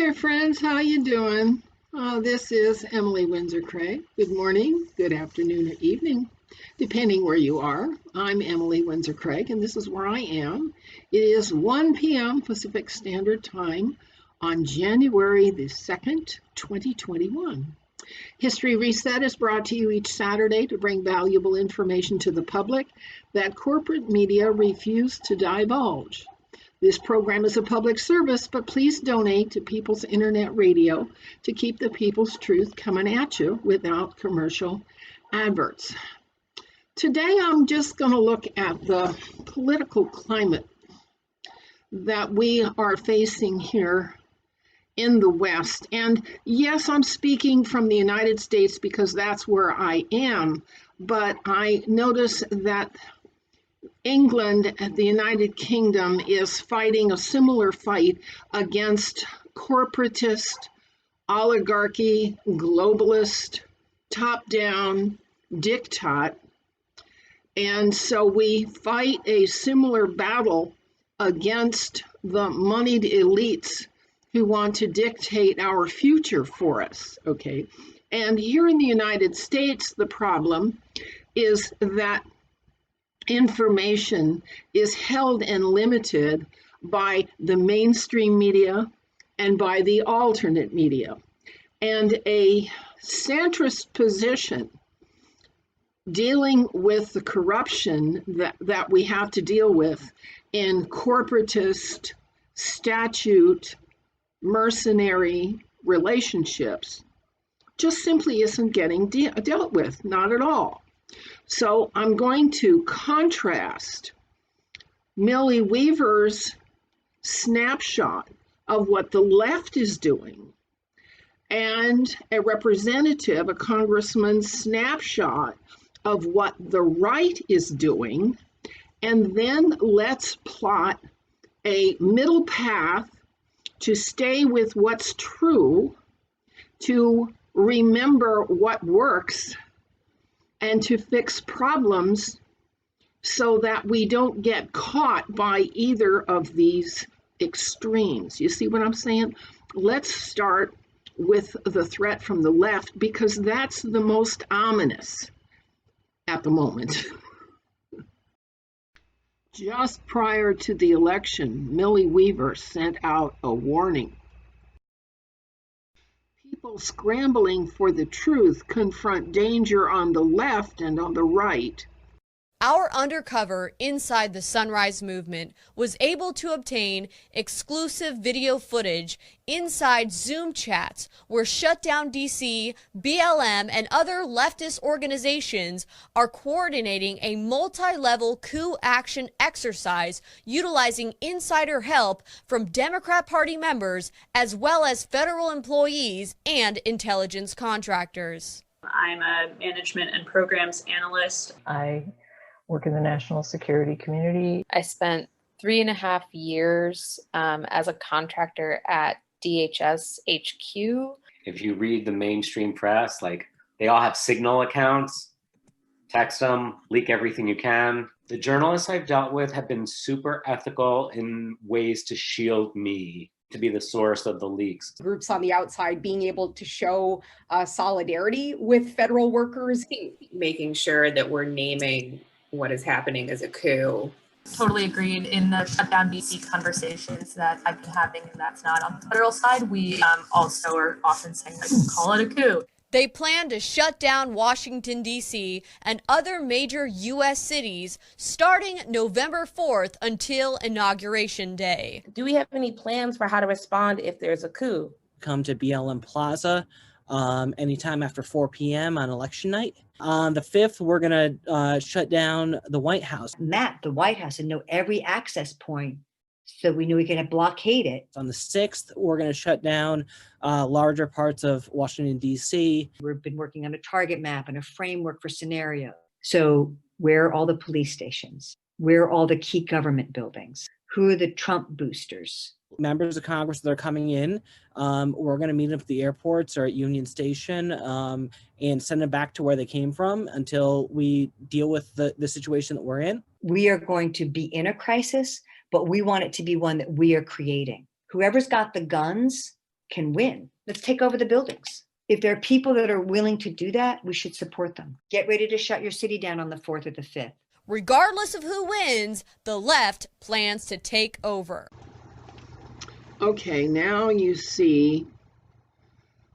there, friends. How you doing? This is Emily Windsor Craig. Good morning, good afternoon, or evening, depending where you are. I'm Emily Windsor Craig, and this is where I am. It is 1 p.m. Pacific Standard Time on January the 2nd, 2021. History Reset is brought to you each Saturday to bring valuable information to the public that corporate media refuse to divulge. This program is a public service, but please donate to People's Internet Radio to keep the people's truth coming at you without commercial adverts. Today, I'm just going to look at the political climate that we are facing here in the West. And yes, I'm speaking from the United States because that's where I am, but I notice that England and the United Kingdom is fighting a similar fight against corporatist, oligarchy, globalist, top-down diktat. And so we fight a similar battle against the moneyed elites who want to dictate our future for us, okay? And here in the United States, the problem is that information is held and limited by the mainstream media and by the alternate media. And a centrist position dealing with the corruption that we have to deal with in corporatist, statute, mercenary relationships just simply isn't getting dealt with, not at all. So I'm going to contrast Millie Weaver's snapshot of what the left is doing and a representative, a congressman's snapshot of what the right is doing, and then let's plot a middle path to stay with what's true, to remember what works, and to fix problems so that we don't get caught by either of these extremes. You see what I'm saying? Let's start with the threat from the left because that's the most ominous at the moment. Just prior to the election, Millie Weaver sent out a warning. People scrambling for the truth confront danger on the left and on the right. Our undercover inside the Sunrise Movement was able to obtain exclusive video footage inside Zoom chats where Shutdown DC, BLM, and other leftist organizations are coordinating a multi-level coup action exercise utilizing insider help from Democrat Party members as well as federal employees and intelligence contractors. I'm a management and programs analyst. I work in the national security community. I spent 3.5 years as a contractor at DHS HQ. If you read the mainstream press, like they all have Signal accounts, text them, leak everything you can. The journalists I've dealt with have been super ethical in ways to shield me, to be the source of the leaks. Groups on the outside being able to show solidarity with federal workers. Making sure that we're naming what is happening as a coup. Totally agreed in the Shutdown DC conversations that I've been having, and that's not on the federal side. We also are often saying that we call it a coup. They plan to shut down Washington, D.C. and other major U.S. cities starting November 4th until Inauguration Day. Do we have any plans for how to respond if there's a coup? Come to BLM Plaza anytime after 4 p.m. on election night. On the 5th, we're going to shut down the White House. Map the White House and know every access point so we knew we could blockade it. On the 6th, we're going to shut down larger parts of Washington, D.C. We've been working on a target map and a framework for scenarios. So where are all the police stations? Where are all the key government buildings? Who are the Trump boosters? Members of Congress that are coming in, we're going to meet them at the airports or at Union Station and send them back to where they came from until we deal with the situation that we're in. We are going to be in a crisis, but we want it to be one that we are creating. Whoever's got the guns can win. Let's take over the buildings. If there are people that are willing to do that, we should support them. Get ready to shut your city down on the 4th or the 5th. Regardless of who wins, the left plans to take over. Okay, now you see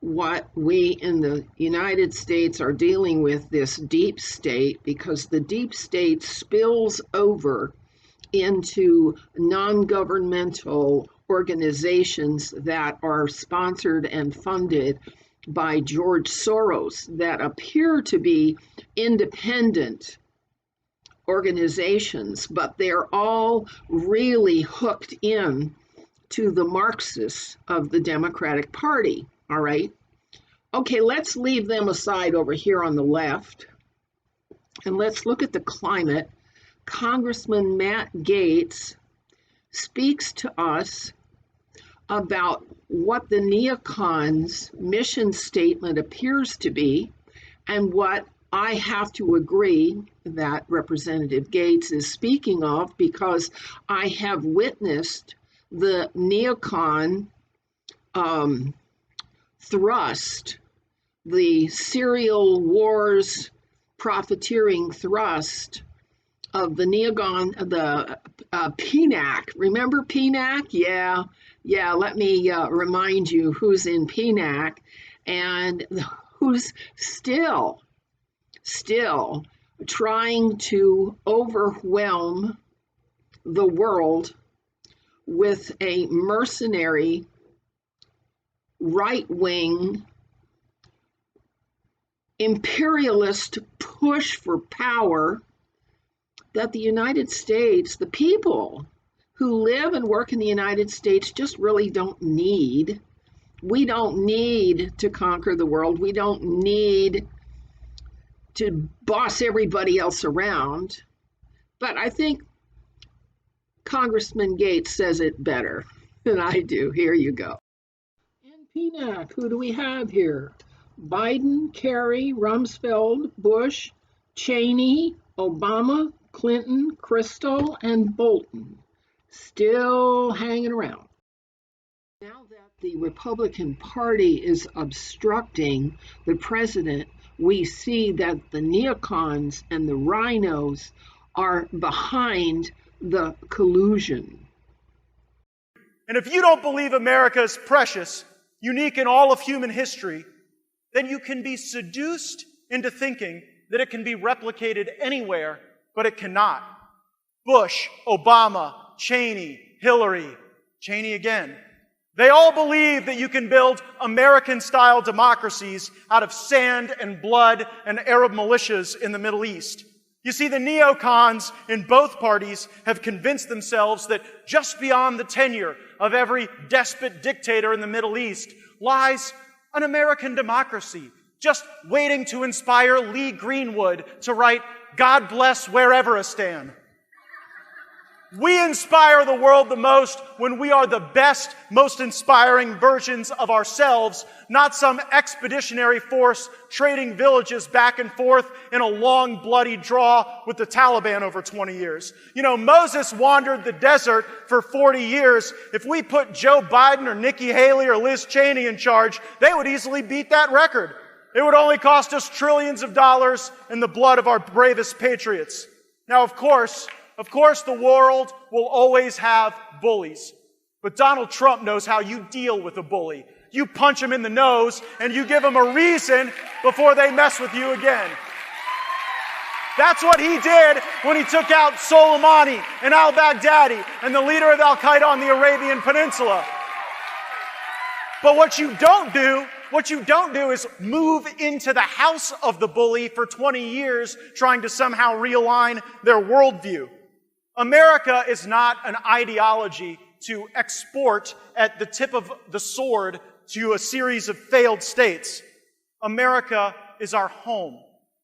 what we in the United States are dealing with, this deep state, because the deep state spills over into non-governmental organizations that are sponsored and funded by George Soros that appear to be independent organizations, but they're all really hooked in to the Marxists of the Democratic Party. All right. Okay, let's leave them aside over here on the left. And let's look at the climate. Congressman Matt Gaetz speaks to us about what the neocons' mission statement appears to be, and what I have to agree that Representative Gaetz is speaking of, because I have witnessed the neocon thrust, the serial wars profiteering thrust of the neocon, the PNAC. Remember PNAC? Yeah, let me remind you who's in PNAC and who's still trying to overwhelm the world with a mercenary right-wing imperialist push for power that the United States, the people who live and work in the United States, just really don't need. We don't need to conquer the world. We don't need to boss everybody else around. But I think Congressman Gaetz says it better than I do. Here you go. And PNAC, who do we have here? Biden, Kerry, Rumsfeld, Bush, Cheney, Obama, Clinton, Crystal, and Bolton. Still hanging around. Now that the Republican Party is obstructing the president, we see that the neocons and the RINOs are behind the collusion. And if you don't believe America is precious, unique in all of human history, then you can be seduced into thinking that it can be replicated anywhere, but it cannot. Bush, Obama, Cheney, Hillary, Cheney again. They all believe that you can build American-style democracies out of sand and blood and Arab militias in the Middle East. You see, the neocons in both parties have convinced themselves that just beyond the tenure of every despot dictator in the Middle East lies an American democracy, just waiting to inspire Lee Greenwood to write, "God bless whereveristan." We inspire the world the most when we are the best, most inspiring versions of ourselves, not some expeditionary force trading villages back and forth in a long, bloody draw with the Taliban over 20 years. You know, Moses wandered the desert for 40 years. If we put Joe Biden or Nikki Haley or Liz Cheney in charge, they would easily beat that record. It would only cost us trillions of dollars and the blood of our bravest patriots. Now, of course, the world will always have bullies. But Donald Trump knows how you deal with a bully. You punch him in the nose and you give him a reason before they mess with you again. That's what he did when he took out Soleimani and al-Baghdadi and the leader of al-Qaeda on the Arabian Peninsula. But what you don't do is move into the house of the bully for 20 years trying to somehow realign their worldview. America is not an ideology to export at the tip of the sword to a series of failed states. America is our home,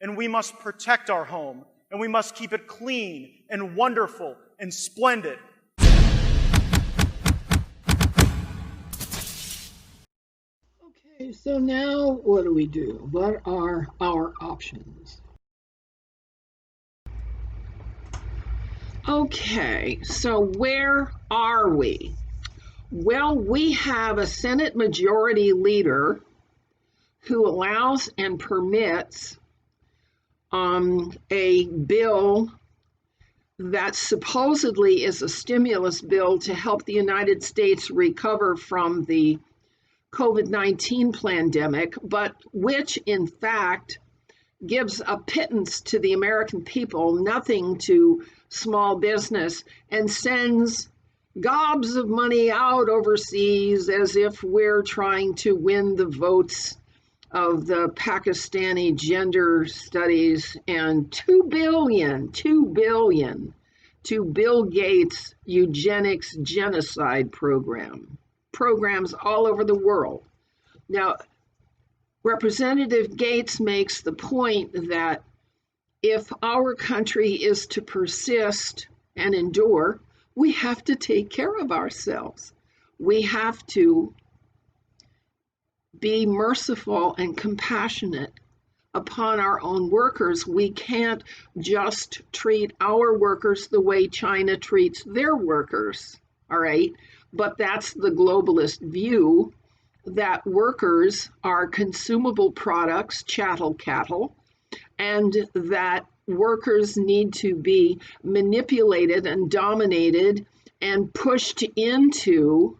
and we must protect our home, and we must keep it clean and wonderful and splendid. Okay, so now what do we do? What are our options? Okay, so where are we? Well, we have a Senate Majority Leader who allows and permits a bill that supposedly is a stimulus bill to help the United States recover from the COVID-19 pandemic, but which in fact gives a pittance to the American people, nothing to small business, and sends gobs of money out overseas as if we're trying to win the votes of the Pakistani gender studies, and $2 billion to Bill Gaetz' eugenics genocide programs all over the world. Now, Representative Gaetz makes the point that if our country is to persist and endure, we have to take care of ourselves. We have to be merciful and compassionate upon our own workers. We can't just treat our workers the way China treats their workers, all right? But that's the globalist view, that workers are consumable products, chattel cattle, and that workers need to be manipulated and dominated and pushed into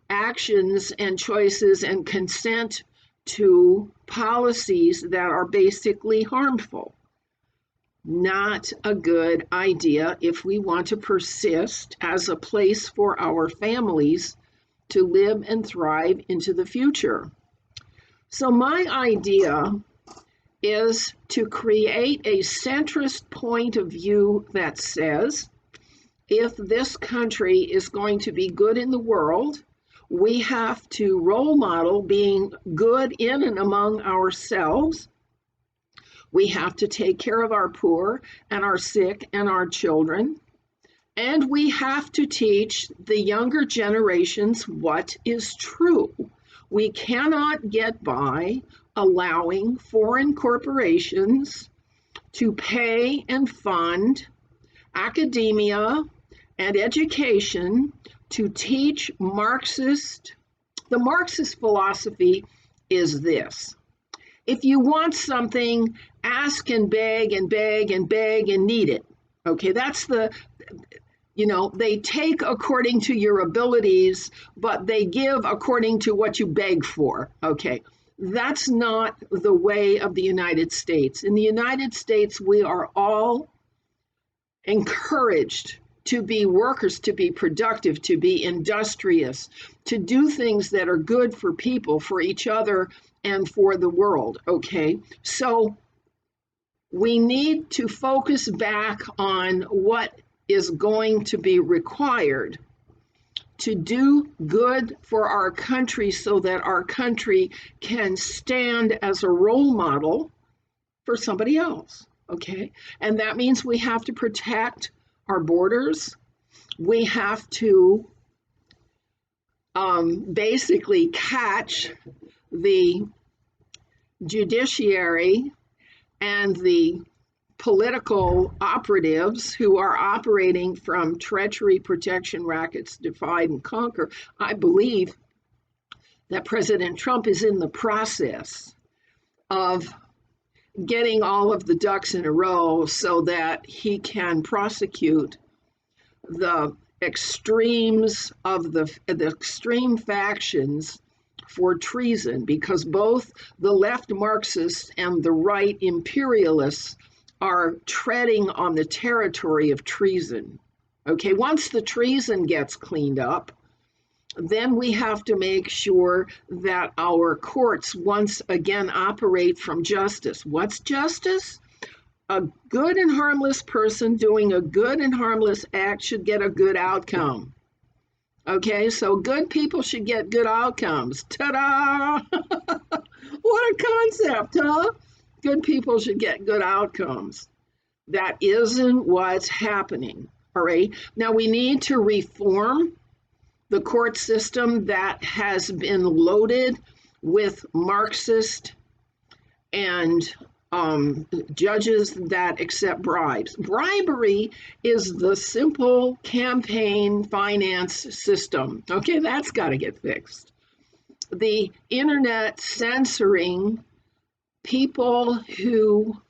actions and choices and consent to policies that are basically harmful. Not a good idea if we want to persist as a place for our families to live and thrive into the future. So my idea is to create a centrist point of view that says, if this country is going to be good in the world, we have to role model being good in and among ourselves. We have to take care of our poor and our sick and our children. And we have to teach the younger generations what is true. We cannot get by allowing foreign corporations to pay and fund academia and education to teach Marxist. The Marxist philosophy is this: if you want something, ask and beg and beg and beg and need it. Okay, that's they take according to your abilities, but they give according to what you beg for. Okay, that's not the way of the United States. In the United States, we are all encouraged to be workers, to be productive, to be industrious, to do things that are good for people, for each other, and for the world, okay? So we need to focus back on what is going to be required to do good for our country so that our country can stand as a role model for somebody else, okay? And that means we have to protect our borders. We have to basically catch the judiciary and the political operatives who are operating from treachery, protection rackets, divide and conquer. I believe that President Trump is in the process of getting all of the ducks in a row so that he can prosecute the extremes of the extreme factions for treason, because both the left Marxists and the right imperialists are treading on the territory of treason. Okay, once the treason gets cleaned up, then we have to make sure that our courts once again operate from justice. What's justice? A good and harmless person doing a good and harmless act should get a good outcome. Okay, so good people should get good outcomes. Ta-da! What a concept, huh? Good people should get good outcomes. That isn't what's happening, all right? Now we need to reform the court system that has been loaded with Marxist and judges that accept bribes. Bribery is the simple campaign finance system. Okay, that's got to get fixed. The internet censoring people who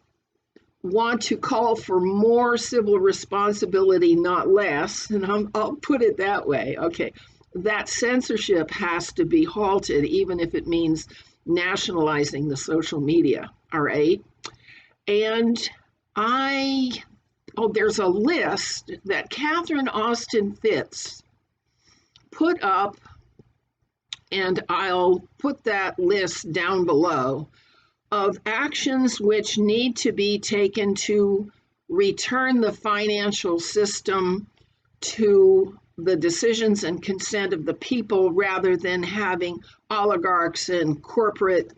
want to call for more civil responsibility, not less, and I'll put it that way. Okay, that censorship has to be halted, even if it means nationalizing the social media. All right. And there's a list that CatherineAustinFitts put up, and I'll put that list down below, of actions which need to be taken to return the financial system to the decisions and consent of the people, rather than having oligarchs and corporate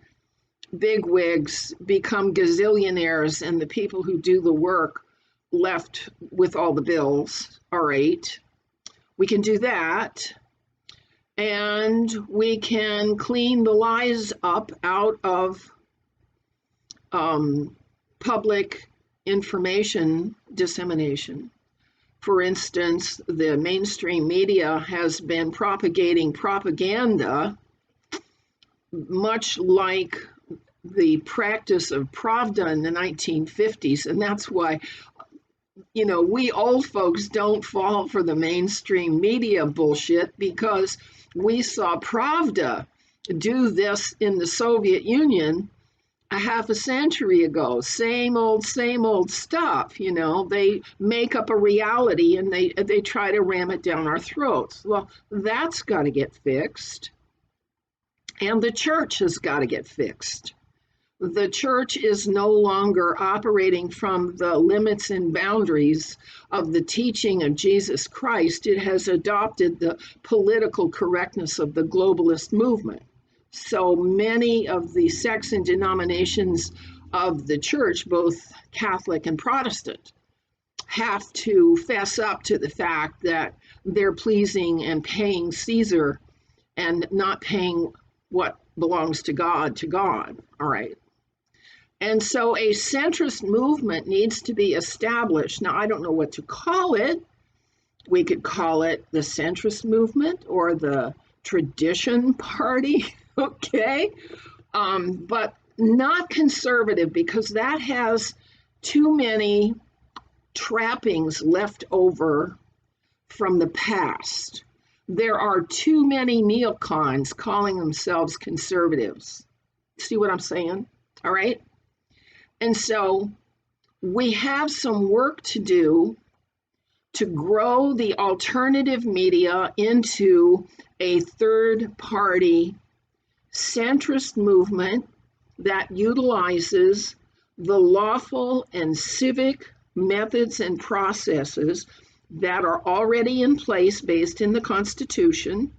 bigwigs become gazillionaires and the people who do the work left with all the bills. All right, we can do that. And we can clean the lies up out of public information dissemination. For instance, the mainstream media has been propagating propaganda, much like the practice of Pravda in the 1950s. And that's why, we old folks don't fall for the mainstream media bullshit, because we saw Pravda do this in the Soviet Union a half a century ago. Same old stuff. They make up a reality and they try to ram it down our throats. Well, that's got to get fixed. And the church has got to get fixed. The church is no longer operating from the limits and boundaries of the teaching of Jesus Christ. It has adopted the political correctness of the globalist movement. So many of the sects and denominations of the church, both Catholic and Protestant, have to fess up to the fact that they're pleasing and paying Caesar and not paying what belongs to God. All right. And so a centrist movement needs to be established. Now, I don't know what to call it. We could call it the centrist movement or the tradition party, okay? But not conservative, because that has too many trappings left over from the past. There are too many neocons calling themselves conservatives. See what I'm saying? All right? And so we have some work to do to grow the alternative media into a third-party centrist movement that utilizes the lawful and civic methods and processes that are already in place based in the Constitution,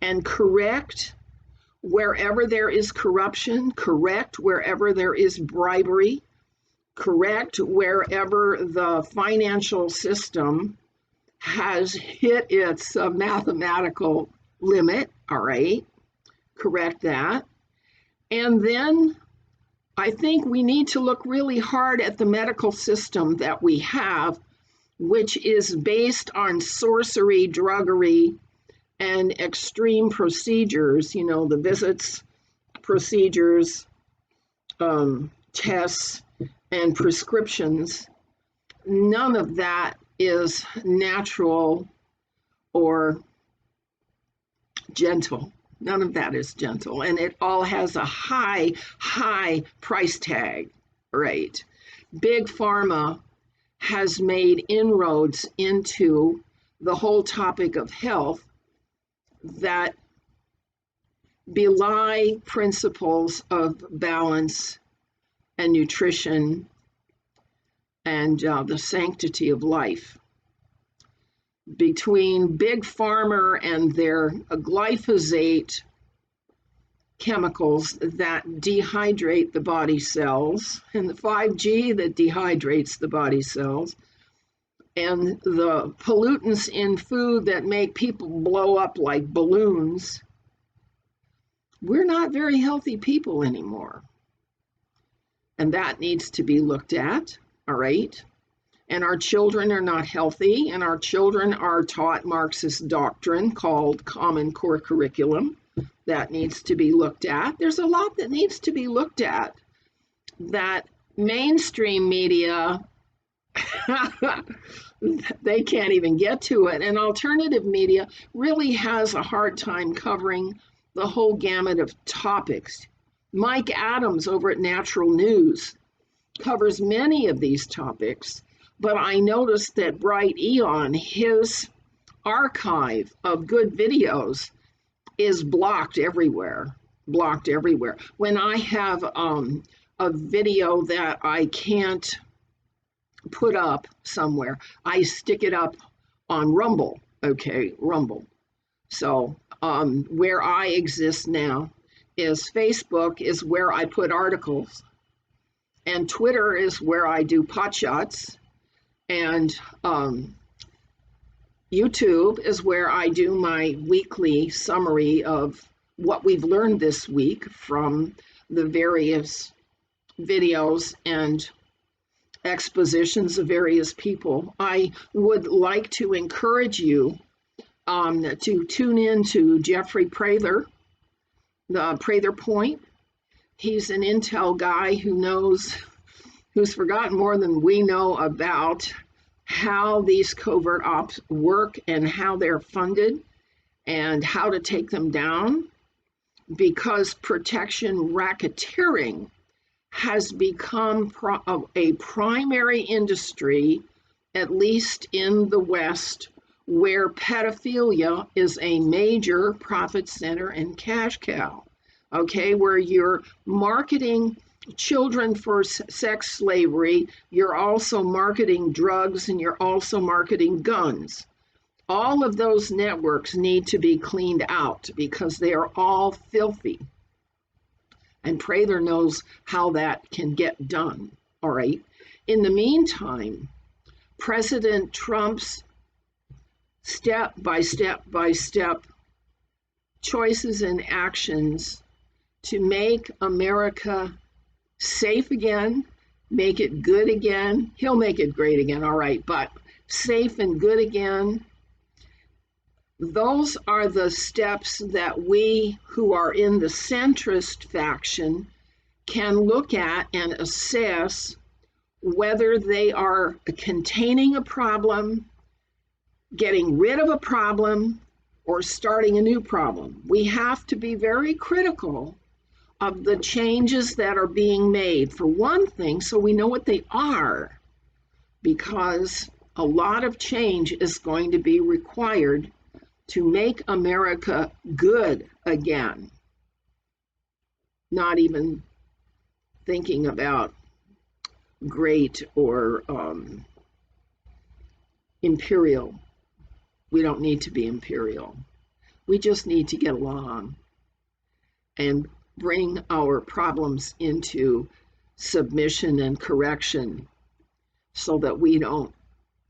and correct wherever there is corruption, correct wherever there is bribery, correct wherever the financial system has hit its mathematical limit. All right, correct that. And then I think we need to look really hard at the medical system that we have, which is based on sorcery, druggery, and extreme procedures, the visits, procedures, tests, and prescriptions. None of that is natural or gentle. None of that is gentle. And it all has a high price tag, right? Big Pharma has made inroads into the whole topic of health that belie principles of balance and nutrition and the sanctity of life. Between Big Pharma and their glyphosate chemicals that dehydrate the body cells, and the 5G that dehydrates the body cells, and the pollutants in food that make people blow up like balloons, we're not very healthy people anymore. And that needs to be looked at, all right? And our children are not healthy, and our children are taught Marxist doctrine called Common Core Curriculum. That needs to be looked at. There's a lot that needs to be looked at that mainstream media, they can't even get to it. And alternative media really has a hard time covering the whole gamut of topics. Mike Adams over at Natural News covers many of these topics, but I noticed that Bright Eon, his archive of good videos, is blocked everywhere. When I have a video that I can't put up somewhere, I stick it up on Rumble. Okay, Rumble. So where I exist now is Facebook is where I put articles, and Twitter is where I do pot shots, and YouTube is where I do my weekly summary of what we've learned this week from the various videos and expositions of various people. I would like to encourage you to tune in to Jeffrey Prather, the Prather Point. He's an intel guy who's forgotten more than we know about how these covert ops work and how they're funded and how to take them down, because protection racketeering has become a primary industry, at least in the West, where pedophilia is a major profit center and cash cow, okay, where you're marketing children for sex slavery, you're also marketing drugs, and you're also marketing guns. All of those networks need to be cleaned out because they are all filthy. And Prather knows how that can get done, all right? In the meantime, President Trump's step by step choices and actions to make America safe again, make it good again. He'll make it great again, all right, but safe and good again. Those are the steps that we who are in the centrist faction can look at and assess whether they are containing a problem, getting rid of a problem, or starting a new problem. We have to be very critical of the changes that are being made, for one thing, so we know what they are, because a lot of change is going to be required to make America good again. Not even thinking about great or imperial. We don't need to be imperial. We just need to get along and bring our problems into submission and correction so that we don't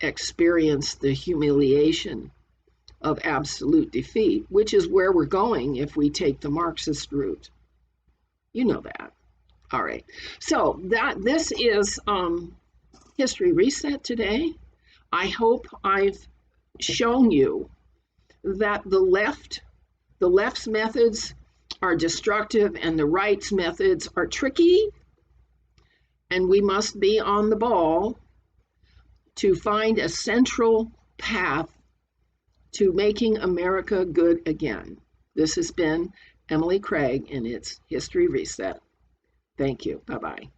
experience the humiliation of absolute defeat, which is where we're going if we take the Marxist route. You know that. All right. So this is History Reset today. I hope I've shown you that the left's methods are destructive and the right's methods are tricky, and we must be on the ball to find a central path to making America good again. This has been Emily Craig, and it's History Reset. Thank you. Bye-bye.